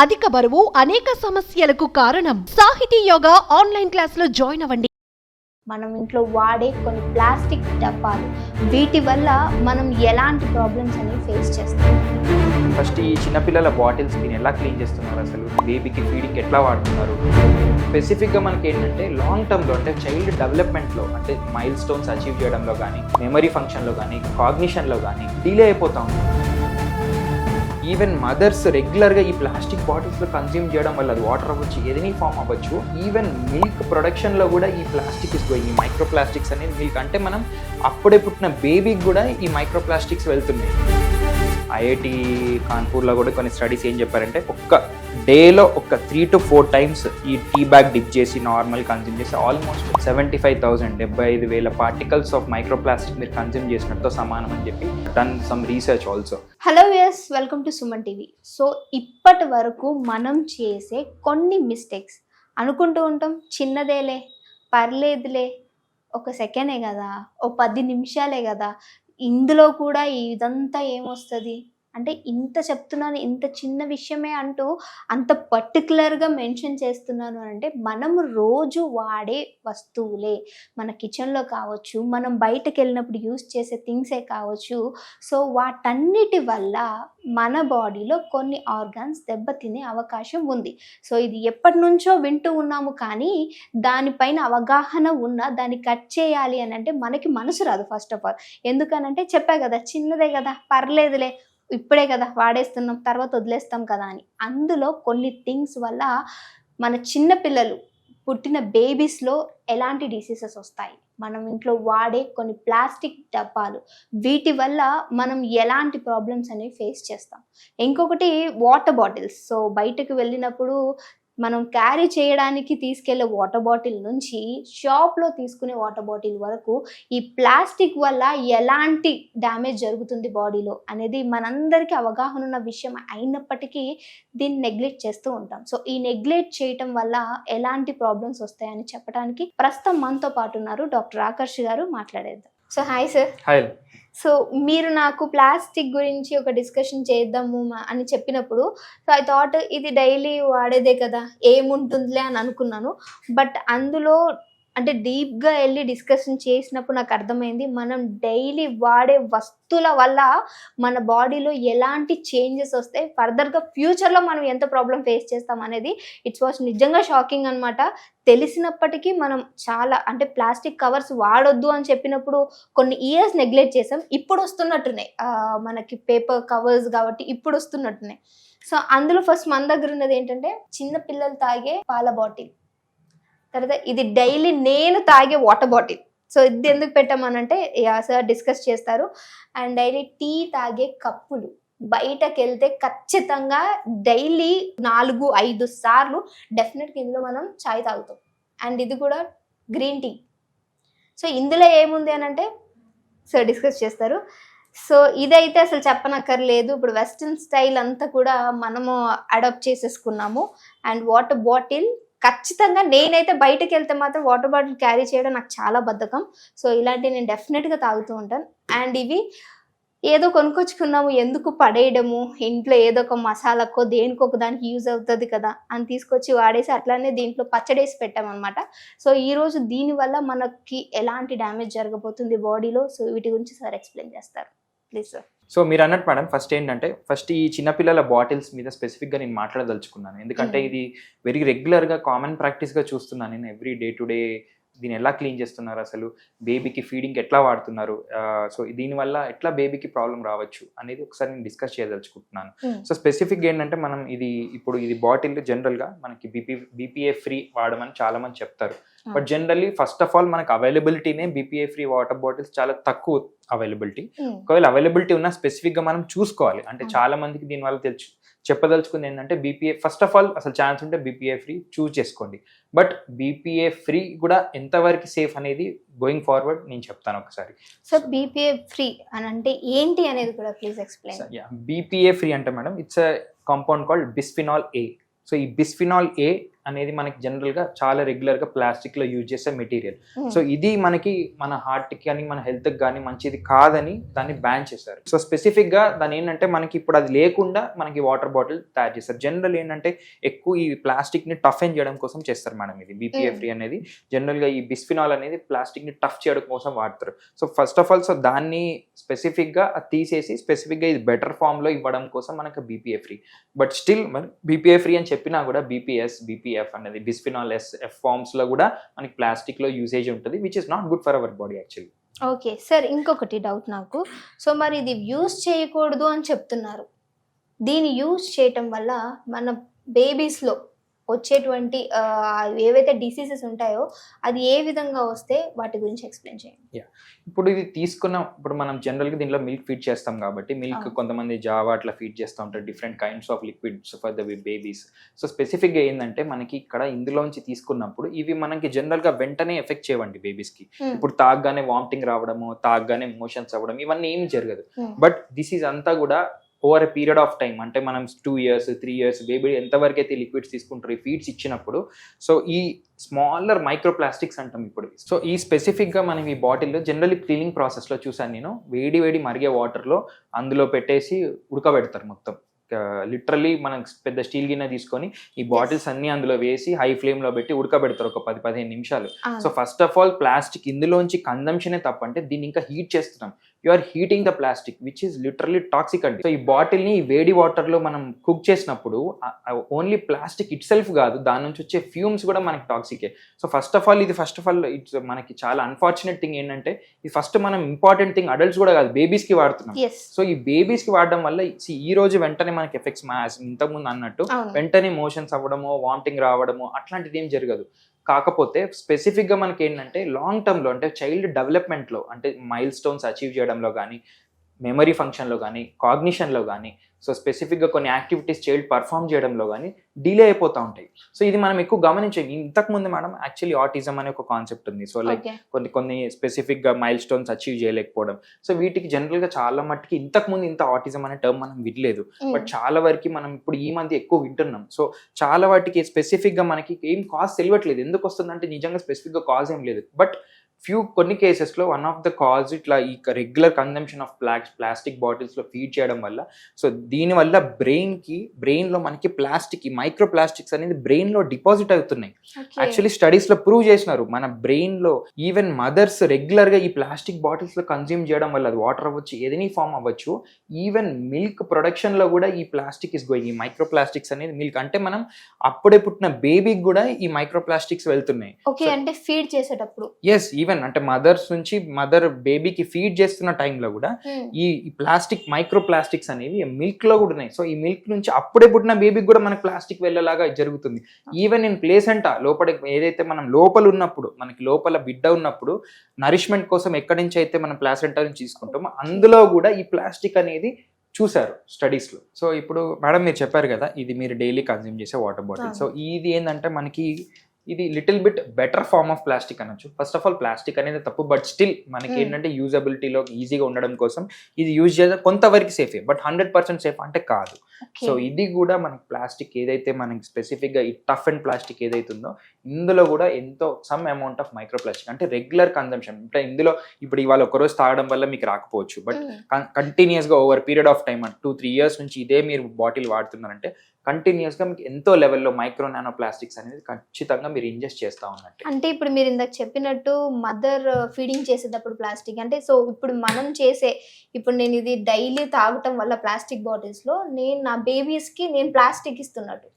అధిక బరువు అనేక సమస్యలకు కారణం. సాహితీ యోగా ఆన్లైన్ క్లాసులో జాయిన్ అవ్వండి. మనం ఇంట్లో వాడే కొన్ని ప్లాస్టిక్ డబ్బాలు, వీటి వల్ల మనం ఎలాంటి ప్రాబ్లమ్స్ అనేవి ఫేస్ చేస్తాం. ఫస్ట్ ఈ చిన్నపిల్లల బాటిల్స్ మీరు ఎలా క్లీన్ చేస్తున్నారు, అసలు బేబీకి ఫీడింగ్ ఎట్లా వాడుతున్నారు? స్పెసిఫిక్గా మనకి ఏంటంటే లాంగ్ టర్మ్లో అంటే చైల్డ్ డెవలప్మెంట్లో అంటే మైల్ స్టోన్స్ అచీవ్ చేయడంలో కానీ, మెమరీ ఫంక్షన్లో కానీ, కాగ్నిషన్లో కానీ డిలే అయిపోతా ఉంది. ఈవెన్ మదర్స్ రెగ్యులర్గా ఈ ప్లాస్టిక్ బాటిల్స్లో కన్జ్యూమ్ చేయడం వల్ల అది వాటర్ అవ్వచ్చు, ఏదైనా ఫామ్ అవ్వచ్చు. ఈవెన్ మిల్క్ ప్రొడక్షన్లో కూడా ఈ ప్లాస్టిక్ ఇస్ గోయింగ్. ఈ మైక్రో ప్లాస్టిక్స్ అనేది మిల్క్ అంటే మనం అప్పుడే పుట్టిన బేబీకి కూడా ఈ మైక్రో ప్లాస్టిక్స్ వెళ్తున్నాయి. ఐఐటి కాన్పూర్లో కూడా కొన్ని స్టడీస్ ఏం చెప్పారంటే ఒక్క డేలో ఒక 3 to 4 times ఈ టీ బ్యాగ్ డిప్ చేసి నార్మల్ కన్జ్యూమ్ చేసి almost 75,000 particles of micro plastic మీరు కన్జ్యూమ్ చేసినట్టు సమానం అని చెప్పి done some research also. Hello viewers, welcome to Suman TV. So ఇప్పటి వరకు మనం చేసే కొన్ని మిస్టేక్స్ అనుకుంటూ ఉంటాం, చిన్నదేలే, పర్లేదులే, ఒక సెకండే కదా, ఓ 10 నిమిషాలే కదా, ఇందులో కూడా ఇదంతా ఏమొస్తుంది అంటే ఇంత చెప్తున్నాను, ఇంత చిన్న విషయమే అంటూ అంత పర్టికులర్గా మెన్షన్ చేస్తున్నాను అంటే మనము రోజు వాడే వస్తువులే, మన కిచెన్లో కావచ్చు, మనం బయటకు వెళ్ళినప్పుడు యూస్ చేసే థింగ్సే కావచ్చు. సో వాటన్నిటి వల్ల మన బాడీలో కొన్ని ఆర్గాన్స్ దెబ్బతినే అవకాశం ఉంది. సో ఇది ఎప్పటి నుంచో వింటూ ఉన్నాము, కానీ దానిపైన అవగాహన ఉన్నా దాన్ని కట్ చేయాలి అని అంటే మనకి మనసు రాదు. ఫస్ట్ ఆఫ్ ఆల్ ఎందుకనంటే చెప్పా కదా, చిన్నదే కదా, పర్లేదులే, ఇప్పుడే కదా వాడేస్తున్నాం, తర్వాత వదిలేస్తాం కదా అని. అందులో కొన్ని థింగ్స్ వల్ల మన చిన్న పిల్లలు పుట్టిన బేబీస్లో ఎలాంటి డిసీజెస్ వస్తాయి, మనం ఇంట్లో వాడే కొన్ని ప్లాస్టిక్ డబ్బాలు, వీటి వల్ల మనం ఎలాంటి ప్రాబ్లమ్స్ అనేవి ఫేస్ చేస్తాం. ఇంకొకటి వాటర్ బాటిల్స్. సో బయటకు వెళ్ళినప్పుడు మనం క్యారీ చేయడానికి తీసుకెళ్లే వాటర్ బాటిల్ నుంచి షాప్లో తీసుకునే వాటర్ బాటిల్ వరకు ఈ ప్లాస్టిక్ వల్ల ఎలాంటి డ్యామేజ్ జరుగుతుంది బాడీలో అనేది మనందరికీ అవగాహన ఉన్న విషయం అయినప్పటికీ దీన్ని నెగ్లెక్ట్ చేస్తూ ఉంటాం. సో ఈ నెగ్లెక్ట్ చేయటం వల్ల ఎలాంటి ప్రాబ్లమ్స్ వస్తాయని చెప్పడానికి ప్రస్తుతం మనతో పాటు ఉన్నారు డాక్టర్ ఆకర్ష్ గారు. మాట్లాడేద్దాం. So hi sir. Hi. So మీరు నాకు ప్లాస్టిక్ గురించి ఒక డిస్కషన్ చేద్దాము అని చెప్పినప్పుడు, సో ఐ థాట్ ఇది డైలీ వాడేదే కదా, ఏముంటుందిలే అని అనుకున్నాను. బట్ అందులో అంటే డీప్గా వెళ్ళి డిస్కషన్ చేసినప్పుడు నాకు అర్థమైంది, మనం డైలీ వాడే వస్తువుల వల్ల మన బాడీలో ఎలాంటి చేంజెస్ వస్తాయి, ఫర్దర్గా ఫ్యూచర్లో మనం ఎంత ప్రాబ్లం ఫేస్ చేస్తాం అనేది. ఇట్స్ వాస్ నిజంగా షాకింగ్ అనమాట. తెలిసినప్పటికీ మనం చాలా అంటే ప్లాస్టిక్ కవర్స్ వాడొద్దు అని చెప్పినప్పుడు కొన్ని ఇయర్స్ నెగ్లెక్ట్ చేసాం. ఇప్పుడు వస్తున్నట్టున్నాయి మనకి పేపర్ కవర్స్, కాబట్టి ఇప్పుడు వస్తున్నట్టున్నాయి. సో అందులో ఫస్ట్ మన దగ్గర ఉన్నది ఏంటంటే చిన్న పిల్లలు తాగే పాల బాటిల్, తర్వాత ఇది డైలీ నేను తాగే వాటర్ బాటిల్. సో ఇది ఎందుకు పెట్టామనంటే సార్ డిస్కస్ చేస్తారు. అండ్ డైలీ టీ తాగే కప్పులు, బయటకు వెళ్తే ఖచ్చితంగా డైలీ 4-5 సార్లు డెఫినెట్గా ఇందులో మనం చాయ్ తాగుతాం. అండ్ ఇది కూడా గ్రీన్ టీ. సో ఇందులో ఏముంది అని అంటే సార్ డిస్కస్ చేస్తారు. సో ఇదైతే అసలు చెప్పనక్కర్లేదు, ఇప్పుడు వెస్ట్రన్ స్టైల్ అంతా కూడా మనము అడాప్ట్ చేసేసుకున్నాము. అండ్ వాటర్ బాటిల్ ఖచ్చితంగా నేనైతే బయటకు వెళ్తే మాత్రం వాటర్ బాటిల్ క్యారీ చేయడం నాకు చాలా బద్ధకం. సో ఇలాంటివి నేను డెఫినెట్గా తాగుతూ ఉంటాను. అండ్ ఇవి ఏదో కొనుక్కొచ్చుకున్నాము, ఎందుకు పడేయడము, ఇంట్లో ఏదో ఒక మసాలాకో దేనికో ఒక దానికి యూజ్ అవుతుంది కదా అని తీసుకొచ్చి వాడేసి అట్లానే దీంట్లో పచ్చడేసి పెట్టామన్నమాట. సో ఈరోజు దీనివల్ల మనకి ఎలాంటి డ్యామేజ్ జరగబోతుంది బాడీలో, సో వీటి గురించి సార్ ఎక్స్ప్లెయిన్ చేస్తారు ప్లీజ్ సార్. సో మీరు అన్నట్టు మేడం, ఫస్ట్ ఈ చిన్నపిల్లల బాటిల్స్ మీద స్పెసిఫిక్గా నేను మాట్లాడదలుచుకున్నాను. ఎందుకంటే ఇది వెరీ రెగ్యులర్గా కామన్ ప్రాక్టీస్గా చూస్తున్నాను నేను ఎవ్రీ డే టు డే. దీన్ని ఎలా క్లీన్ చేస్తున్నారు, అసలు బేబీకి ఫీడింగ్ ఎట్లా వాడుతున్నారు, సో దీనివల్ల ఎట్లా బేబీకి ప్రాబ్లం రావచ్చు అనేది ఒకసారి నేను డిస్కస్ చేయదలుచుకుంటున్నాను. సో స్పెసిఫిక్గా ఏంటంటే మనం ఇది బాటిల్ జనరల్గా మనకి బీపీఏ ఫ్రీ వాడమని చాలా మంది చెప్తారు. But generally first of all మనకు అవైలబిలిటీనే బీపీఏ ఫ్రీ వాటర్ బాటిల్స్ చాలా తక్కువ అవైలబిలిటీ. ఒకవేళ అవైలబిలిటీ ఉన్నా స్పెసిఫిక్గా మనం చూసుకోవాలి. అంటే చాలా మందికి దీనివల్ల చెప్పదలుచుకుంది ఏంటంటే బీపీఏ ఫస్ట్ ఆఫ్ ఆల్ అసలు ఛాన్స్ ఉంటే బీపీఏ ఫ్రీ చూస్ చేసుకోండి. బట్ బీపీఏ ఫ్రీ కూడా ఎంతవరకు సేఫ్ అనేది గోయింగ్ ఫార్వర్డ్ నేను చెప్తాను ఒకసారి. సో బీపీఏ ఫ్రీ అని అంటే ఏంటి అనేది కూడా ప్లీజ్ ఎక్స్ప్లెయిన్. బీపీఏ ఫ్రీ అంటే madam it's a compound called bisphenol A. So ఈ బిస్ఫినాల్ ఏ అనేది మనకి జనరల్గా చాలా రెగ్యులర్గా ప్లాస్టిక్లో యూజ్ చేసే మెటీరియల్. సో ఇది మనకి మన హార్ట్కి కానీ మన హెల్త్కి కానీ మంచిది కాదని దాన్ని బ్యాన్ చేశారు. సో స్పెసిఫిక్గా దాని ఏంటంటే మనకి ఇప్పుడు అది లేకుండా మనకి వాటర్ బాటిల్ తయారు చేస్తారు. జనరల్ ఏంటంటే ఎక్కువ ఈ ప్లాస్టిక్ని టఫెన్ చేయడం కోసం చేస్తారు మేడం. ఇది BPA ఫ్రీ అనేది జనరల్గా ఈ బిస్ఫినాల్ అనేది ప్లాస్టిక్ని టఫ్ చేయడం కోసం వాడతారు. So first of all so దాన్ని స్పెసిఫిక్గా తీసేసి స్పెసిఫిక్గా ఇది బెటర్ ఫామ్లో ఇవ్వడం కోసం మనకి BPA ఫ్రీ. బట్ స్టిల్ మరి BPA ఫ్రీ అని చెప్పినా కూడా BPS, BPF అనేది బిస్ఫినాల్ F ఫార్మ్స్లో కూడా మనకి ప్లాస్టిక్లో యూసేజ్ ఉంటుంది, which is not good for our body actually. Okay sir, ఇంకొకటి డౌట్ నాకు. సో మరి ఇది యూస్ చేయకూడదు అని చెప్తున్నారు. దీన్ని యూస్ చేయటం వల్ల మన బేబీస్లో వచ్చేటువంటి ఏవైతే డిసీజెస్ ఉంటాయో అది ఏ విధంగా వస్తే వాటి గురించి ఎక్స్ప్లెయిన్ చేయండి. ఇప్పుడు ఇది ఇప్పుడు మనం జనరల్గా దీంట్లో మిల్క్ ఫీడ్ చేస్తాం కాబట్టి మిల్క్ కొంతమంది జావా అట్లా ఫీడ్ చేస్తూ ఉంటారు, different kinds of liquids for the babies. So స్పెసిఫిక్గా ఏంటంటే మనకి ఇక్కడ ఇందులోంచి తీసుకున్నప్పుడు ఇవి మనకి జనరల్గా వెంటనే ఎఫెక్ట్ చేయవండి బేబీస్కి. ఇప్పుడు తాగ్గానే వామిటింగ్ రావడము, తాగ్గానే మోషన్స్ అవ్వడం ఇవన్నీ ఏమి జరగదు. బట్ దిస్ ఈజ్ అంతా కూడా over a period of time. అంటే మనం 2 years 3 years బేబీ ఎంతవరకు అయితే లిక్విడ్స్ తీసుకుంటారు ఈ ఫీడ్స్ ఇచ్చినప్పుడు, సో ఈ స్మాలర్ మైక్రో ప్లాస్టిక్స్ అంటాం ఇప్పుడు. సో ఈ స్పెసిఫిక్గా మనం ఈ బాటిల్లో జనరల్లీ క్లీనింగ్ ప్రాసెస్లో చూసాను నేను, వేడి మరిగే వాటర్లో అందులో పెట్టేసి ఉడకబెడతారు మొత్తం. లిటరల్లీ మనం పెద్ద స్టీల్ గిన్నె తీసుకొని ఈ బాటిల్స్ అన్ని అందులో వేసి హై ఫ్లేమ్లో పెట్టి ఉడకబెడతారు ఒక 10-15 నిమిషాలు. So first of all plastic ఇందులోంచి కన్జంప్షనే తప్పంటే దీన్ని ఇంకా హీట్ చేస్తున్నాం. You are heating the plastic which is literally toxic అండి. సో ఈ బాటిల్ని వేడి వాటర్లో మనం కుక్ చేసినప్పుడు ఓన్లీ ప్లాస్టిక్ ఇట్ సెల్ఫ్ కాదు, దాని నుంచి వచ్చే ఫ్యూమ్స్ కూడా మనకి టాక్సికే. So first of all it's మనకి చాలా అన్ఫార్చునేట్ థింగ్ ఏంటంటే ఇది ఫస్ట్ మనం ఇంపార్టెంట్ థింగ్ అడల్ట్స్ కూడా కాదు బేబీస్కి వాడుతున్నాం. సో ఈ బేబీస్కి వాడడం వల్ల ఈ రోజు వెంటనే మనకి ఎఫెక్ట్స్ ఇంతకుముందు అన్నట్టు వెంటనే మోషన్స్ అవ్వడమో వామిటింగ్ రావడమో అట్లాంటిది ఏం జరగదు. కాకపోతే స్పెసిఫిక్గా మనకి ఏంటంటే లాంగ్ టర్మ్లో అంటే చైల్డ్ డెవలప్మెంట్లో అంటే మైల్ స్టోన్స్ అచీవ్ చేయడంలో కానీ, మెమరీ ఫంక్షన్లో కానీ, కాగ్నిషన్లో కానీ, సో స్పెసిఫిక్గా కొన్ని యాక్టివిటీస్ చైల్డ్ పర్ఫామ్ చేయడంలో కానీ డిలే అయిపోతూ ఉంటాయి. సో ఇది మనం ఎక్కువ గమనించాం. ఇంతకుముందు మేడం యాక్చువల్లీ ఆటిజం అనే ఒక కాన్సెప్ట్ ఉంది. సో లైక్ కొన్ని స్పెసిఫిక్గా మైల్ స్టోన్స్ అచీవ్ చేయలేకపోవడం, సో వీటికి జనరల్గా చాలా మట్టుకి ఇంతకుముందు ఇంత ఆటిజం అనే టర్మ్ మనం వినలేదు. బట్ చాలా వరకు మనం ఇప్పుడు ఈ మధ్య ఎక్కువ వింటున్నాం. సో చాలా వాటికి స్పెసిఫిక్గా మనకి ఏం కాజ్ తెలియట్లేదు. ఎందుకు వస్తుందంటే నిజంగా స్పెసిఫిక్గా కాజ్ ఏం లేదు. బట్ కొన్ని కేసెస్లో వన్ ఆఫ్ ద కాజ్ ఇట్లా ఈ రెగ్యులర్ కన్జంప్షన్ ఆఫ్ ప్లాస్టిక్ బాటిల్స్లో ఫీడ్ చేయడం వల్ల, సో దీనివల్ల బ్రెయిన్లో మనకి ప్లాస్టిక్ ఈ మైక్రో ప్లాస్టిక్స్ అనేది బ్రెయిన్లో డిపాజిట్ అవుతున్నాయి. యాక్చువల్లీ స్టడీస్లో ప్రూవ్ చేసినారు మన బ్రెయిన్లో ఈవెన్ మదర్స్ రెగ్యులర్గా ఈ ప్లాస్టిక్ బాటిల్స్లో కన్జ్యూమ్ చేయడం వల్ల అది వాటర్ అవ్వచ్చు, ఏదైనా ఫామ్ అవ్వచ్చు, ఈవెన్ మిల్క్ ప్రొడక్షన్లో కూడా ఈ ప్లాస్టిక్ ఇస్ గోయింగ్. ఈ మైక్రో ప్లాస్టిక్స్ అనేది మిల్క్ అంటే మనం అప్పుడే పుట్టిన బేబీకి కూడా ఈ మైక్రో ప్లాస్టిక్స్ వెళ్తున్నాయి. అంటే ఫీడ్ చేసేటప్పుడు ఈవెన్ అంటే మదర్ బేబీకి ఫీడ్ చేస్తున్న టైంలో కూడా ఈ ప్లాస్టిక్ మైక్రో ప్లాస్టిక్స్ అనేవి మిల్క్ లో కూడా ఉన్నాయి. సో ఈ మిల్క్ నుంచి అప్పుడే పుట్టిన బేబీకి కూడా మనకి ప్లాస్టిక్ వెళ్ళేలాగా జరుగుతుంది. ఈవెన్ ఇన్ ప్లేసెంటా లోపల ఏదైతే మనం లోపల ఉన్నప్పుడు మనకి లోపల బిడ్డ ఉన్నప్పుడు నరిష్మెంట్ కోసం ఎక్కడి నుంచి అయితే మనం ప్లాసెంటా నుంచి తీసుకుంటామో అందులో కూడా ఈ ప్లాస్టిక్ అనేది చూసారు స్టడీస్లో. సో ఇప్పుడు మేడం మీరు చెప్పారు కదా ఇది మీరు డైలీ కన్జ్యూమ్ చేసే వాటర్ బాటిల్. సో ఇది ఏంటంటే మనకి ఇది little bit better form of plastic అనొచ్చు. ఫస్ట్ ఆఫ్ ఆల్ ప్లాస్టిక్ అనేది తప్పు, బట్ స్టిల్ మనకి ఏంటంటే యూజబిలిటీలో ఈజీగా ఉండడం కోసం ఇది యూజ్ చేసే కొంతవరకు సేఫే, బట్ 100% సేఫ్ అంటే కాదు. సో ఇది కూడా మనకి ప్లాస్టిక్ ఏదైతే మనకి స్పెసిఫిక్గా ఈ టఫ్ అండ్ ప్లాస్టిక్ ఏదైతే ఉందో ఇందులో కూడా ఎంతో some amount of micro plastic అంటే రెగ్యులర్ కన్జంప్షన్ అంటే ఇందులో ఇప్పుడు ఇవాళ ఒకరోజు తాగడం వల్ల మీకు రాకపోవచ్చు, బట్ కంటిన్యూస్గా over period of time 2-3 years నుంచి ఇదే మీరు బాటిల్ వాడుతున్నారంటే కంటిన్యూస్గా మీకు ఎంతో లెవెల్లో మైక్రో నానో ప్లాస్టిక్స్ అనేది ఖచ్చితంగా మీరు ఇంజెస్ట్ చేస్తూ ఉన్నట్టు. అంటే ఇప్పుడు మీరు ఇందాక చెప్పినట్టు మదర్ ఫీడింగ్ చేసేటప్పుడు ప్లాస్టిక్ అంటే సో ఇప్పుడు మనం ఇప్పుడు నేను ఇది డైలీ తాగటం వల్ల ప్లాస్టిక్ బాటిల్స్లో నేను నా బేబీస్కి నేను ప్లాస్టిక్ ఇస్తున్నట్టు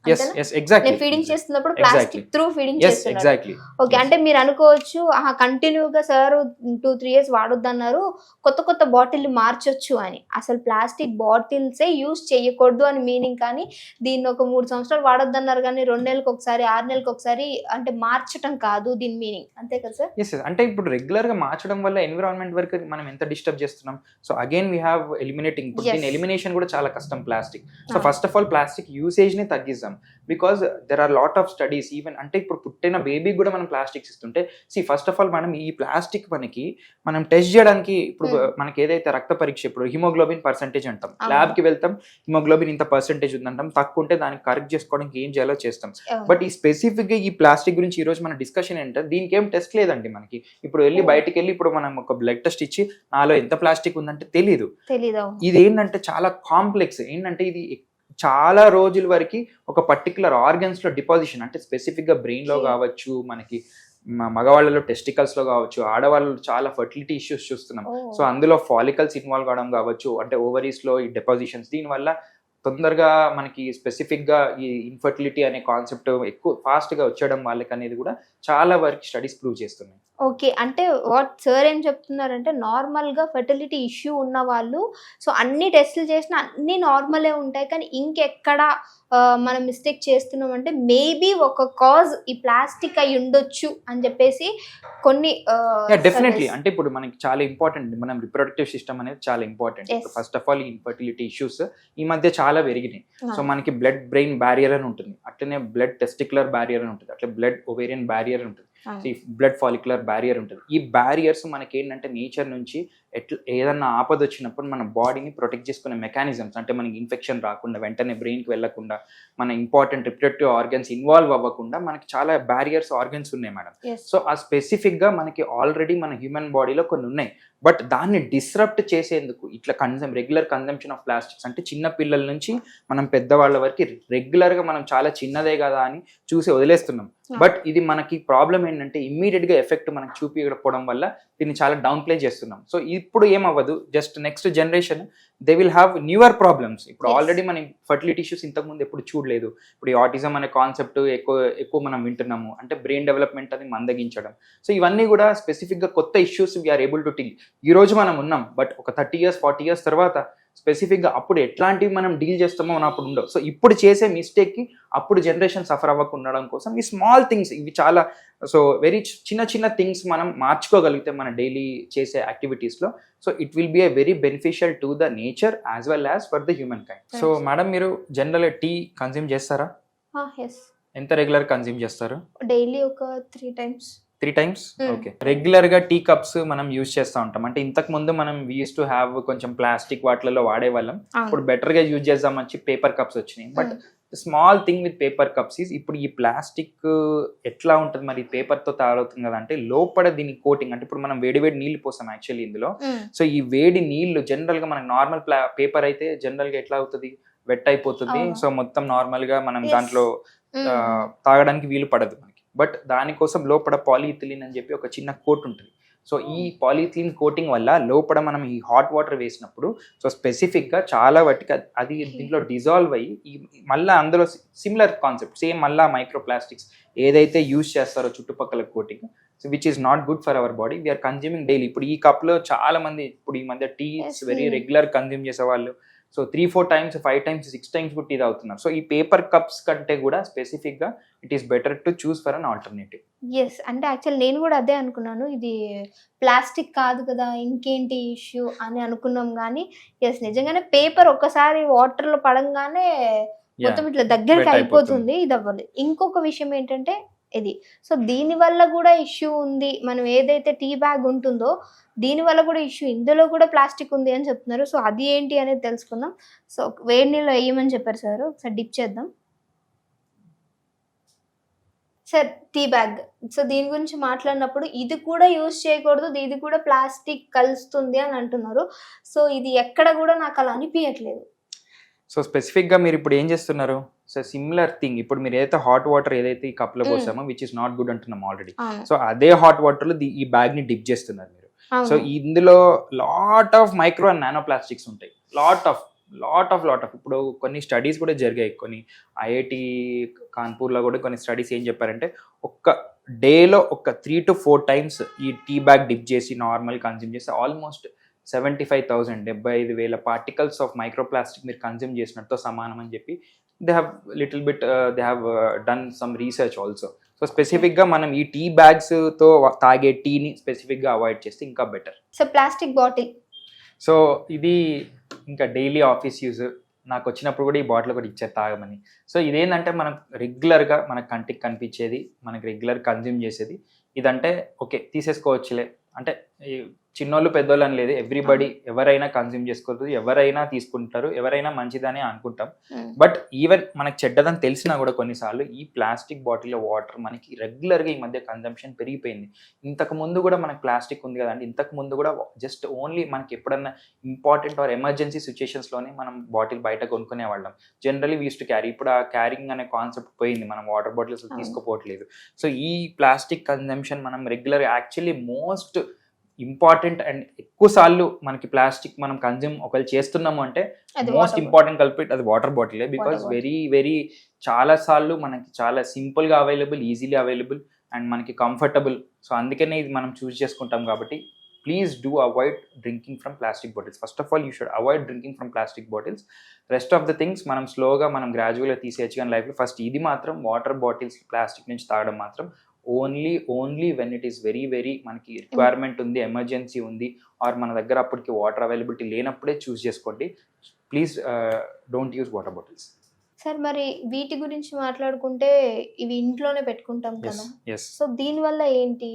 నేను ఫీడింగ్ చేస్తున్నప్పుడు ప్లాస్టిక్ త్రూ ఫీడింగ్ చేస్తున్నట్టు. ఓకే, అంటే మీరు అనుకోవచ్చు కంటిన్యూగా సార్ 2-3 years వాడొద్దన్నారు, కొత్త బాటిల్ మార్చొచ్చు అని. అసలు ప్లాస్టిక్ బాటిల్సే యూజ్ చేయకూడదు అని మీనింగ్, కానీ దీన్ని ఒక 3 సంవత్సరాలు వాడొద్దన్నారు కానీ 2 నెలలకు ఒకసారి 6 నెలలకు ఒకసారి అంటే మార్చడం కాదు దీని మీనింగ్, అంతే కదా సార్? ఎస్, అంటే ఇప్పుడు రెగ్యులర్ గా మార్చడం వల్ల ఎన్విరాన్మెంట్ వరకు మనం ఎంత డిస్టర్బ్ చేస్తున్నాం. So again we have eliminating. ఇప్పుడు దీని ఎలిమినేషన్ కూడా చాలా కష్టం plastic. So first of all plastic usage ని తగ్గిస్తాం, because there are lot of studies. Even అంటే ఇప్పుడు పుట్టిన బేబీకి కూడా మనం ప్లాస్టిక్స్ ఇస్తుంటే ఫస్ట్ ఆఫ్ ఆల్ మనం ఈ ప్లాస్టిక్ మనం టెస్ట్ చేయడానికి ఇప్పుడు మనకి ఏదైతే రక్త పరీక్ష ఇప్పుడు హిమోగ్లోబిన్ పర్సెంటేజ్ అంటాం, ల్యాబ్ కి వెళ్తాం హిమోగ్లోబిన్ ఇంత పర్సెంటేజ్ ఉందంటాం, తక్కువ ఉంటే దానికి కరెక్ట్ చేసుకోవడానికి ఏం చేయాలో చేస్తాం. బట్ ఈ స్పెసిఫిక్గా ఈ ప్లాస్టిక్ గురించి ఈరోజు మన డిస్కషన్ ఏంటంటే దీనికి ఏం టెస్ట్ లేదండి మనకి. ఇప్పుడు బయటికి వెళ్ళి ఇప్పుడు మనం ఒక బ్లడ్ టెస్ట్ ఇచ్చి నాలో ఎంత ప్లాస్టిక్ ఉందంటే తెలీదు. ఇది ఏంటంటే చాలా కాంప్లెక్స్. ఏంటంటే ఇది చాలా రోజుల వరకు ఒక పర్టికులర్ ఆర్గన్స్ లో డిపాజిషన్, అంటే స్పెసిఫిక్ గా బ్రెయిన్ లో కావచ్చు, మనకి మగవాళ్ళలో టెస్టికల్స్ లో కావచ్చు, ఆడవాళ్ళు చాలా ఫర్టిలిటీ ఇష్యూస్ చూస్తున్నాం. సో అందులో ఫాలికల్స్ ఇన్వాల్వ్ కావడం కావచ్చు, అంటే ఓవరీస్ లో ఈ డిపాజిషన్స్, దీనివల్ల తొందరగా మనకి స్పెసిఫిక్ గా ఈ ఇన్ఫర్టిలిటీ అనే కాన్సెప్ట్ ఎక్కువ ఫాస్ట్ గా వచ్చేయడం వాళ్ళకి అనేది కూడా చాలా వరకు స్టడీస్ ప్రూవ్ చేస్తున్నాయి. ఓకే, అంటే వాట్ సార్ ఏం చెప్తున్నారంటే నార్మల్గా ఫెర్టిలిటీ ఇష్యూ ఉన్న వాళ్ళు సో అన్ని టెస్టులు చేసినా అన్ని నార్మలే ఉంటాయి, కానీ ఇంకెక్కడ మనం మిస్టేక్ చేస్తున్నాం అంటే మేబీ ఒక కాజ్ ఈ ప్లాస్టిక్ అయి ఉండొచ్చు అని చెప్పేసి కొన్ని డెఫినెట్లీ. అంటే ఇప్పుడు మనకి చాలా ఇంపార్టెంట్, మనం రిప్రొడక్టివ్ సిస్టమ్ అనేది చాలా ఇంపార్టెంట్. ఫస్ట్ ఆఫ్ ఆల్ ఈ ఇన్ఫర్టిలిటీ ఇష్యూస్ ఈ మధ్య చాలా పెరిగినాయి. సో మనకి బ్లడ్ బ్రెయిన్ బ్యారియర్ అని ఉంటుంది, అట్లనే బ్లడ్ టెస్టికులర్ బ్యారియర్ అని ఉంటుంది, అట్లా బ్లడ్ ఓవేరియన్ బ్యారియర్ ఉంటుంది, బ్లడ్ ఫాలిక్యులర్ బ్యారియర్ ఉంటుంది. ఈ బ్యారియర్స్ మనకి ఏంటంటే నేచర్ నుంచి ఏదన్నా ఆపద వచ్చినప్పుడు మన బాడీని ప్రొటెక్ట్ చేసుకునే మెకానిజమ్స్, అంటే మనకి ఇన్ఫెక్షన్ రాకుండా, వెంటనే బ్రెయిన్కి వెళ్ళకుండా, మన ఇంపార్టెంట్ రిప్రొడక్టివ్ ఆర్గన్స్ ఇన్వాల్వ్ అవ్వకుండా మనకి చాలా బ్యారియర్స్ ఆర్గన్స్ ఉన్నాయి మేడం. సో ఆ స్పెసిఫిక్గా మనకి ఆల్రెడీ మన హ్యూమన్ బాడీలో కొన్ని ఉన్నాయి. బట్ దాన్ని డిస్రప్ట్ చేసేందుకు ఇట్లా రెగ్యులర్ కన్జంప్షన్ ఆఫ్ ప్లాస్టిక్స్, అంటే చిన్న పిల్లల నుంచి మనం పెద్దవాళ్ళ వరకు రెగ్యులర్గా మనం చాలా చిన్నదే కదా అని చూసి వదిలేస్తున్నాం. బట్ ఇది మనకి ప్రాబ్లం ఏంటంటే ఇమ్మీడియట్గా ఎఫెక్ట్ మనకి చూపించకపోవడం వల్ల దీన్ని చాలా డౌన్ ప్లే చేస్తున్నాం. సో ఇప్పుడు ఏమవ్వదు, just next generation they will have newer problems. ఇప్పుడు ఆల్రెడీ మనం ఫర్టిలిటీ ఇష్యూస్ ఇంతకుముందు ఎప్పుడు చూడలేదు. ఇప్పుడు ఈ ఆటిజం అనే కాన్సెప్ట్ ఎక్కువ మనం వింటున్నాము, అంటే బ్రెయిన్ డెవలప్మెంట్ అని మందగించడం. సో ఇవన్నీ కూడా స్పెసిఫిక్గా కొత్త issues we are able to deal. ఈ రోజు మనం ఉన్నాం, బట్ ఒక 30 years 40 years తర్వాత స్పెసిఫిక్గా అప్పుడు ఎట్లాంటివి మనం డీల్ చేస్తామో అప్పుడు ఉండవు. సో ఇప్పుడు చేసే మిస్టేక్కి అప్పుడు జనరేషన్ సఫర్ అవ్వకుండా ఉండడం కోసం ఈ స్మాల్ థింగ్స్, ఇవి చాలా వెరీ చిన్న థింగ్స్ మనం మార్చుకోగలిగితే మన డైలీ చేసే యాక్టివిటీస్లో, so it will be a very beneficial to the nature as well as for the human kind. So madam, మీరు జనరల్గా టీ కన్జ్యూమ్ చేస్తారా? ఎంత రెగ్యులర్ కన్జ్యూమ్ చేస్తారు? డైలీ ఒక 3 times. 3 times? ఓకే. రెగ్యులర్ గా టీ కప్స్ మనం యూజ్ చేస్తూ ఉంటాం. అంటే ఇంతకు ముందు మనం యూస్ టు హ్యావ్ కొంచెం ప్లాస్టిక్ వాటిలలో వాడేవాళ్ళం. ఇప్పుడు బెటర్ గా యూజ్ చేద్దామని పేపర్ కప్స్ వచ్చినాయి. But small thing with paper cups is, ఇప్పుడు ఈ ప్లాస్టిక్ ఎట్లా ఉంటుంది మరి, పేపర్ తో తయారవుతుంది కదా, అంటే లోపల దీని కోటింగ్, అంటే ఇప్పుడు మనం వేడి నీళ్లు పోసాం యాక్చువల్లీ ఇందులో. సో ఈ వేడి నీళ్లు జనరల్ గా మనకు నార్మల్ పేపర్ అయితే జనరల్ గా ఎట్లా అవుతుంది, వెట్ అయిపోతుంది. సో మొత్తం నార్మల్ గా మనం దాంట్లో తాగడానికి వీలు పడదు మనకి. బట్ దానికోసం లోపల పాలిఇథిలిన్ అని చెప్పి ఒక చిన్న కోట్ ఉంటుంది. సో ఈ పాలిఇథిలిన్ కోటింగ్ వల్ల లోపల మనం ఈ హాట్ వాటర్ వేసినప్పుడు సో స్పెసిఫిక్గా చాలా వాటికి అది దీంట్లో డిజాల్వ్ అయ్యి మళ్ళీ అందులో సిమిలర్ కాన్సెప్ట్ సేమ్ మళ్ళీ మైక్రో ప్లాస్టిక్స్ ఏదైతే యూజ్ చేస్తారో చుట్టుపక్కల coating, so which is not good for our body. We are consuming daily. ఇప్పుడు ఈ కప్లో చాలా మంది ఇప్పుడు ఈ మధ్య టీ వెరీ రెగ్యులర్ కన్జ్యూమ్ చేసే వాళ్ళు సో 3-4 times 5 times 6 times కూడా టీ తాగుతున్నారు. సో ఈ పేపర్ కప్స్ కంటే కూడా స్పెసిఫిక్గా it is better to choose for an alternative. Yes, అంటే యాక్చువల్ నేను కూడా అదే అనుకున్నాను, ఇది ప్లాస్టిక్ కాదు కదా ఇంకేంటి ఇష్యూ అని అనుకున్నాం. కానీ ఎస్, నిజంగానే పేపర్ ఒక్కసారి వాటర్లో పడంగానే మొత్తం ఇట్లా దగ్గరికి అయిపోతుంది, ఇది అవ్వదు. ఇంకొక విషయం ఏంటంటే ఇది, సో దీనివల్ల కూడా ఇష్యూ ఉంది. మనం ఏదైతే టీ బ్యాగ్ ఉంటుందో దీనివల్ల కూడా ఇష్యూ, ఇందులో కూడా ప్లాస్టిక్ ఉంది అని చెప్తున్నారు. సో అది ఏంటి అనేది తెలుసుకుందాం. సో వేడి నీళ్ళు వేయమని చెప్పారు సార్, ఒకసారి డిప్ చేద్దాం సార్. టీ బ్యాగ్, సో దీని గురించి మాట్లాడినప్పుడు ఇది కూడా యూజ్ చేయకూడదు, ఇది కూడా ప్లాస్టిక్ కలుస్తుంది అని అంటున్నారు. సో ఇది ఎక్కడ కూడా నాకు అలా అనిపించట్లేదు. సో స్పెసిఫిక్గా మీరు ఇప్పుడు ఏం చేస్తున్నారు? సో సిమిలర్ థింగ్, ఇప్పుడు మీరు ఏదైతే హాట్ వాటర్ ఏదైతే ఈ కప్లో పోసామో విచ్ ఇస్ నాట్ గుడ్ అంటున్నాం ఆల్రెడీ. సో అదే హాట్ వాటర్లో ఈ బ్యాగ్ని డిప్ చేస్తున్నారు మీరు. సో ఇందులో lot of micro and nano plastics ఉంటాయి, లాట్ ఆఫ్. ఇప్పుడు కొన్ని స్టడీస్ కూడా జరిగాయి, కొన్ని ఐఐటి కాన్పూర్లో కూడా కొన్ని స్టడీస్ ఏం చెప్పారంటే ఒక్క డేలో ఒక 3 to 4 times ఈ టీ బ్యాగ్ డిప్ చేసి నార్మల్ కన్జ్యూమ్ చేస్తే ఆల్మోస్ట్ 75,000 పార్టికల్స్ ఆఫ్ మైక్రోప్లాస్టిక్ మీరు కన్జ్యూమ్ చేసినట్టు సమానం అని చెప్పి they have done some research also. So స్పెసిఫిక్గా మనం ఈ టీ బ్యాగ్స్తో తాగే టీని స్పెసిఫిక్గా అవాయిడ్ చేస్తే ఇంకా better. So plastic bottle, so ఇది ఇంకా డైలీ ఆఫీస్ యూజ్, నాకు వచ్చినప్పుడు కూడా ఈ బాటిల్ కూడా ఇచ్చారు తాగమని. సో ఇదేంటంటే మనకు రెగ్యులర్గా మన కంటికి కనిపించేది, మనకి రెగ్యులర్ కన్జ్యూమ్ చేసేది. ఇదంటే ఓకే తీసేసుకోవచ్చులే, అంటే చిన్నోళ్ళు పెద్దోళ్ళు అని లేదు, ఎవ్రీబడి ఎవరైనా కన్జ్యూమ్ చేసుకోవచ్చు, ఎవరైనా తీసుకుంటారు, ఎవరైనా మంచిదని అనుకుంటాం. బట్ ఈవెన్ మనకు చెడ్డదని తెలిసినా కూడా కొన్నిసార్లు ఈ ప్లాస్టిక్ బాటిల్లో వాటర్ మనకి రెగ్యులర్గా ఈ మధ్య కన్జంప్షన్ పెరిగిపోయింది. ఇంతకు ముందు కూడా మనకి ప్లాస్టిక్ ఉంది కదండి, ఇంతకు ముందు కూడా జస్ట్ ఓన్లీ మనకి ఎప్పుడన్నా ఇంపార్టెంట్ ఆర్ ఎమర్జెన్సీ సిచ్యుయేషన్స్లోనే మనం బాటిల్ బయట కొనుక్కునే వాళ్ళం. Generally we use to carry. ఇప్పుడు ఆ క్యారింగ్ అనే కాన్సెప్ట్ పోయింది, మనం వాటర్ బాటిల్స్ తీసుకోపోవట్లేదు. సో ఈ ప్లాస్టిక్ కన్జంప్షన్ మనం regular actually most important and ఎక్కువ సార్లు మనకి ప్లాస్టిక్ మనం కన్జ్యూమ్ ఒకవేళ చేస్తున్నాము అంటే మోస్ట్ ఇంపార్టెంట్ కల్పిట్ అది వాటర్ బాటిలే. బికాస్ వెరీ చాలా సార్లు మనకి చాలా సింపుల్గా అవైలబుల్, ఈజీలీ అవైలబుల్ అండ్ మనకి కంఫర్టబుల్. సో అందుకనే ఇది మనం చూస్ చేసుకుంటాం. కాబట్టి please do avoid drinking from plastic bottles. First of all you should avoid drinking from plastic bottles. Rest of the things మనం స్లోగా మనం గ్రాడ్యువల్గా తీసేయచ్చు. కానీ లైఫ్లో ఫస్ట్ ఇది మాత్రం వాటర్ బాటిల్స్ ప్లాస్టిక్ నుంచి తాగడం మాత్రం only when it is very మనకి రిక్వైర్మెంట్ ఉంది, ఎమర్జెన్సీ ఉంది, ఆర్ మన దగ్గర అప్పటికి వాటర్ అవైలబిలిటీ లేనప్పుడే చూస్ చేసుకోండి. Please don't use water bottles. Sir మరి వీటి గురించి మాట్లాడుకుంటే ఇవి ఇంట్లోనే పెట్టుకుంటాం కదా, ఎస్. సో దీనివల్ల ఏంటి?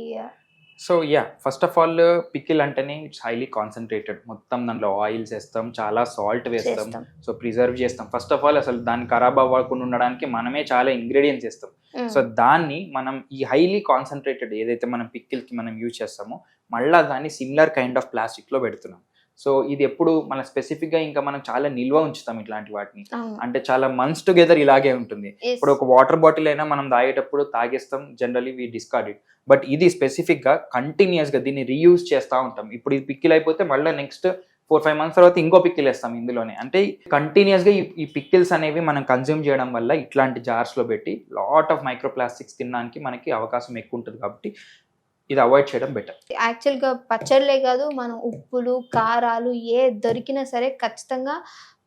So first of all pickle అంటేనే ఇట్స్ హైలీ కాన్సన్ట్రేటెడ్. మొత్తం దాంట్లో ఆయిల్స్ వేస్తాం, చాలా సాల్ట్ వేస్తాం, సో ప్రిజర్వ్ చేస్తాం. ఫస్ట్ ఆఫ్ ఆల్ అసలు దాన్ని ఖరాబ్ అవ్వకుండా ఉండడానికి మనమే చాలా ఇంగ్రీడియంట్స్ వేస్తాం. సో దాన్ని మనం ఈ హైలీ కాన్సన్ట్రేటెడ్ ఏదైతే మనం పికిల్కి మనం యూజ్ చేస్తామో మళ్ళీ దాన్ని సిమిలర్ కైండ్ ఆఫ్ ప్లాస్టిక్లో పెడుతున్నాం. సో ఇది ఎప్పుడు మన స్పెసిఫిక్గా ఇంకా మనం చాలా నిల్వ ఉంచుతాం ఇట్లాంటి వాటిని, అంటే చాలా మంత్స్ టుగెదర్ ఇలాగే ఉంటుంది. ఇప్పుడు ఒక వాటర్ బాటిల్ అయినా మనం తాగేటప్పుడు తాగేస్తాం, generally we discard it. But ఇది స్పెసిఫిక్గా కంటిన్యూస్గా దీన్ని రీయూజ్ చేస్తూ ఉంటాం. ఇప్పుడు ఇది పిక్కిల్ అయిపోతే మళ్ళీ నెక్స్ట్ 4-5 months తర్వాత ఇంకో పిక్కిల్ వేస్తాం ఇందులోనే. అంటే కంటిన్యూస్గా ఈ పిక్కిల్స్ అనేవి మనం కన్జ్యూమ్ చేయడం వల్ల ఇట్లాంటి జార్స్లో పెట్టి లాట్ ఆఫ్ మైక్రో ప్లాస్టిక్స్ తినడానికి మనకి అవకాశం ఎక్కువ ఉంటుంది. కాబట్టి ఇది అవాయిడ్ చేయడం బెటర్. యాక్చువల్గా పచ్చళ్ళే కాదు, మనం ఉప్పులు కారాలు ఏ దొరికినా సరే ఖచ్చితంగా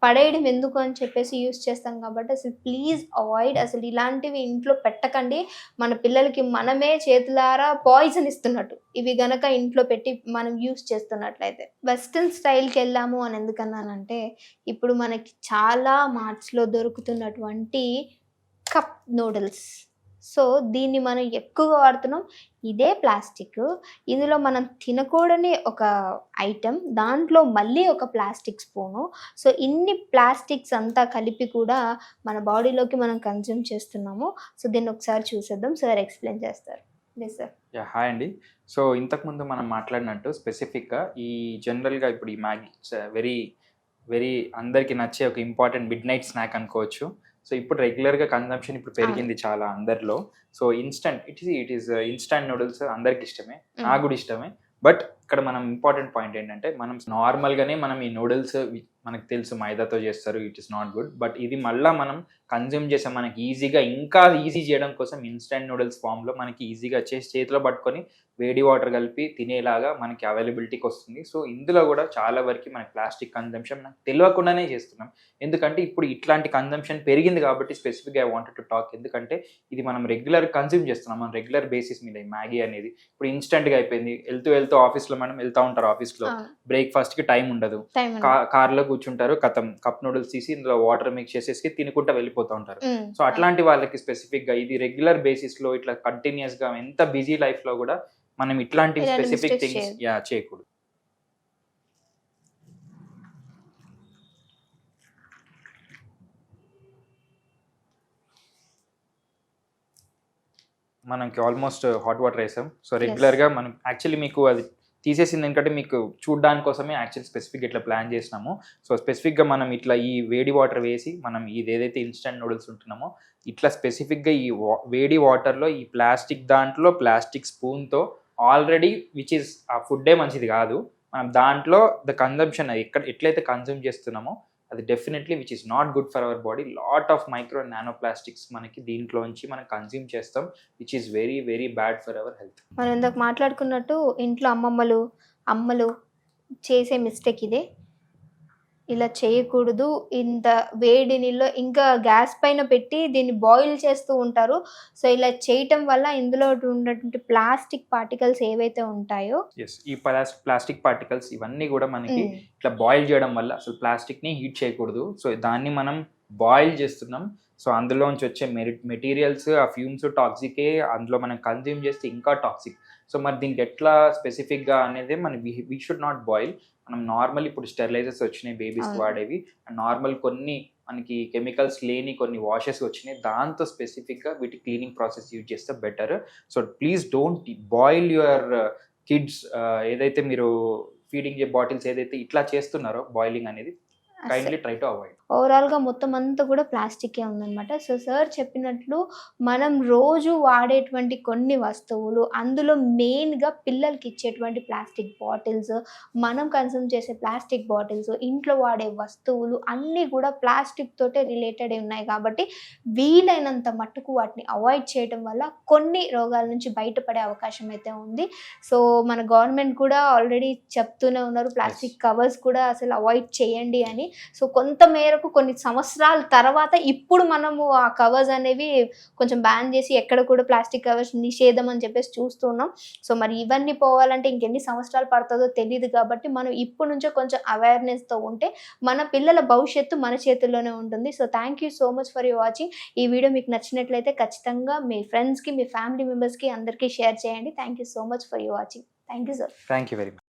పడేయడం ఎందుకు అని చెప్పేసి యూస్ చేస్తాం. కాబట్టి అసలు ప్లీజ్ అవాయిడ్, అసలు ఇలాంటివి ఇంట్లో పెట్టకండి. మన పిల్లలకి మనమే చేతులారా పాయిజన్ ఇస్తున్నట్టు ఇవి గనక ఇంట్లో పెట్టి మనం యూస్ చేస్తున్నట్లయితే. వెస్ట్రన్ స్టైల్కి వెళ్ళాము అని ఎందుకన్నానంటే, ఇప్పుడు మనకి చాలా మార్ట్స్లో దొరుకుతున్నటువంటి కప్ నూడిల్స్, సో దీన్ని మనం ఎక్కువగా వాడుతున్నాం. ఇదే ప్లాస్టిక్, ఇందులో మనం తినకూడని ఒక ఐటెం, దాంట్లో మళ్ళీ ఒక ప్లాస్టిక్ స్పూను. సో ఇన్ని ప్లాస్టిక్స్ అంతా కలిపి కూడా మన బాడీలోకి మనం కన్జ్యూమ్ చేస్తున్నాము. సో దీన్ని ఒకసారి చూసేద్దాం, సార్ ఎక్స్ప్లెయిన్ చేస్తారు. Please sir. హాయ్ అండి. సో ఇంతకుముందు మనం మాట్లాడినట్టు స్పెసిఫిక్గా ఈ జనరల్గా ఇప్పుడు ఈ మ్యాగీ వెరీ అందరికీ నచ్చే ఒక ఇంపార్టెంట్ మిడ్ నైట్ స్నాక్ అనుకోవచ్చు. సో ఇప్పుడు రెగ్యులర్గా కన్జంప్షన్ ఇప్పుడు పెరిగింది చాలా అందరిలో. So it is instant noodles అందరికి ఇష్టమే, నాకు కూడా ఇష్టమే. బట్ ఇక్కడ మనం ఇంపార్టెంట్ పాయింట్ ఏంటంటే, మనం నార్మల్గానే మనం ఈ నూడిల్స్ మనకు తెలుసు మైదాతో చేస్తారు, it is not good. But ఇది మళ్ళీ మనం కన్జ్యూమ్ చేసాం, మనకి ఈజీగా ఇంకా ఈజీ చేయడం కోసం ఇన్స్టంట్ నూడిల్స్ ఫామ్లో మనకి ఈజీగా చేసి చేతిలో పట్టుకొని వేడి వాటర్ కలిపి తినేలాగా మనకి అవైలబిలిటీకి వస్తుంది. సో ఇందులో కూడా చాలా వరకు మనకి ప్లాస్టిక్ కన్జంప్షన్ మనకు తెలియకుండానే చేస్తున్నాం. ఎందుకంటే ఇప్పుడు ఇట్లాంటి కన్జంప్షన్ పెరిగింది కాబట్టి స్పెసిఫిక్గా ఐ వాంటెడ్ టు టాక్. ఎందుకంటే ఇది మనం రెగ్యులర్ కన్జ్యూమ్ చేస్తున్నాం, మనం రెగ్యులర్ బేసిస్ మీద. ఈ మ్యాగీ అనేది ఇప్పుడు ఇన్స్టెంట్గా అయిపోయింది. వెళ్తూ ఆఫీస్లో మనం వెళ్తూ ఉంటారు, ఆఫీస్లో బ్రేక్ఫాస్ట్కి టైం ఉండదు, కార్లో కూర్చుంటారు, కప్ నూడిల్స్ తీసి ఇందులో వాటర్ మిక్స్ చేసేసి తినుకుంటా వెళ్ళిపోతూ ఉంటారు. సో అట్లాంటి వాళ్ళకి స్పెసిఫిక్గా ఇది రెగ్యులర్ బేసిస్లో ఇట్లా కంటిన్యూస్గా ఎంత బిజీ లైఫ్లో కూడా మనం ఇట్లాంటి స్పెసిఫిక్ థింగ్స్ చేయకూడదు. మనకి ఆల్మోస్ట్ హాట్ వాటర్ వేసాం. సో రెగ్యులర్గా మనం యాక్చువల్లీ మీకు అది తీసేసింది ఎందుకంటే మీకు చూడడానికి కోసమే యాక్చువల్లీ స్పెసిఫిక్ ఇట్లా ప్లాన్ చేసినాము. సో స్పెసిఫిక్గా మనం ఇట్లా ఈ వేడి వాటర్ వేసి మనం ఇది ఏదైతే ఇన్స్టంట్ నూడిల్స్ ఉంటున్నామో ఇట్లా స్పెసిఫిక్గా ఈ వేడి వాటర్లో ఈ ప్లాస్టిక్ దాంట్లో ప్లాస్టిక్ స్పూన్తో ఆల్రెడీ విచ్ ఈస్ ఆ ఫుడ్డే మంచిది కాదు, మనం దాంట్లో ద కన్జంప్షన్ ఎట్లయితే కన్జ్యూమ్ చేస్తున్నామో అది definitely which is not good for our body. Lot of micro nano plastics మనకి దీంట్లోంచి మనం కన్జ్యూమ్ చేస్తాం, which is very bad for our health. మనం ఇందాక మాట్లాడుకున్నట్టు ఇంట్లో అమ్మలు చేసే మిస్టేక్ ఇదే. ఇలా చేయకూడదు, ఇంత వేడి నీళ్ళు ఇంకా గ్యాస్ పైన పెట్టి దీన్ని బాయిల్ చేస్తూ ఉంటారు. సో ఇలా చేయటం వల్ల ఇందులో ఉన్నటువంటి ప్లాస్టిక్ పార్టికల్స్ ఏవైతే ఉంటాయో, ఈ ప్లాస్టిక్ పార్టికల్స్ ఇవన్నీ కూడా మనకి ఇట్లా బాయిల్ చేయడం వల్ల అసలు ప్లాస్టిక్ ని హీట్ చేయకూడదు. సో దాన్ని మనం బాయిల్ చేస్తున్నాం. సో అందులోంచి వచ్చే మెటీరియల్స్ ఆ ఫ్యూమ్స్ టాక్సికే, అందులో మనం కన్జ్యూమ్ చేస్తే ఇంకా టాక్సిక్. సో మరి దీనికి ఎట్లా స్పెసిఫిక్గా అనేది మనం వీ షుడ్ నాట్ బాయిల్. మనం నార్మల్ ఇప్పుడు స్టెరిలైజర్స్ వచ్చినాయి బేబీస్ వాడేవి, నార్మల్ కొన్ని మనకి కెమికల్స్ లేని కొన్ని వాషెస్ వచ్చినాయి, దాంతో స్పెసిఫిక్గా వీటి క్లీనింగ్ ప్రాసెస్ యూజ్ చేస్తే better. So please don't boil your kids. ఏదైతే మీరు ఫీడింగ్ బాటిల్స్ ఏదైతే ఇట్లా చేస్తున్నారో బాయిలింగ్ అనేది కైండ్లీ ట్రై టు అవాయిడ్. ఓవరాల్గా మొత్తం అంతా కూడా ప్లాస్టికే ఉందన్నమాట. సో సార్ చెప్పినట్లు మనం రోజు వాడేటువంటి కొన్ని వస్తువులు, అందులో మెయిన్గా పిల్లలకి ఇచ్చేటువంటి ప్లాస్టిక్ బాటిల్స్, మనం కన్సూమ్ చేసే ప్లాస్టిక్ బాటిల్స్, ఇంట్లో వాడే వస్తువులు అన్నీ కూడా ప్లాస్టిక్ తోటే రిలేటెడ్ ఉన్నాయి. కాబట్టి వీలైనంత మట్టుకు వాటిని అవాయిడ్ చేయడం వల్ల కొన్ని రోగాల నుంచి బయటపడే అవకాశం అయితే ఉంది. సో మన గవర్నమెంట్ కూడా ఆల్రెడీ చెప్తూనే ఉన్నారు ప్లాస్టిక్ కవర్స్ కూడా అసలు అవాయిడ్ చేయండి అని. సో కొంత మేరకు కొన్ని సంవత్సరాల తర్వాత ఇప్పుడు మనము ఆ కవర్స్ అనేవి కొంచెం బ్యాన్ చేసి ఎక్కడ కూడా ప్లాస్టిక్ కవర్స్ నిషేధం అని చెప్పేసి చూస్తున్నాం. సో మరి ఇవన్నీ పోవాలంటే ఇంకెన్ని సంవత్సరాలు పడుతుందో తెలియదు. కాబట్టి మనం ఇప్పటి నుంచో కొంచెం అవేర్నెస్తో ఉంటే మన పిల్లల భవిష్యత్తు మన చేతుల్లోనే ఉంటుంది. So thank you so much for you watching. ఈ వీడియో మీకు నచ్చినట్లయితే ఖచ్చితంగా మీ ఫ్రెండ్స్కి, మీ ఫ్యామిలీ మెంబర్స్కి అందరికీ షేర్ చేయండి. Thank you so much for you watching. Thank you sir. Thank you very much.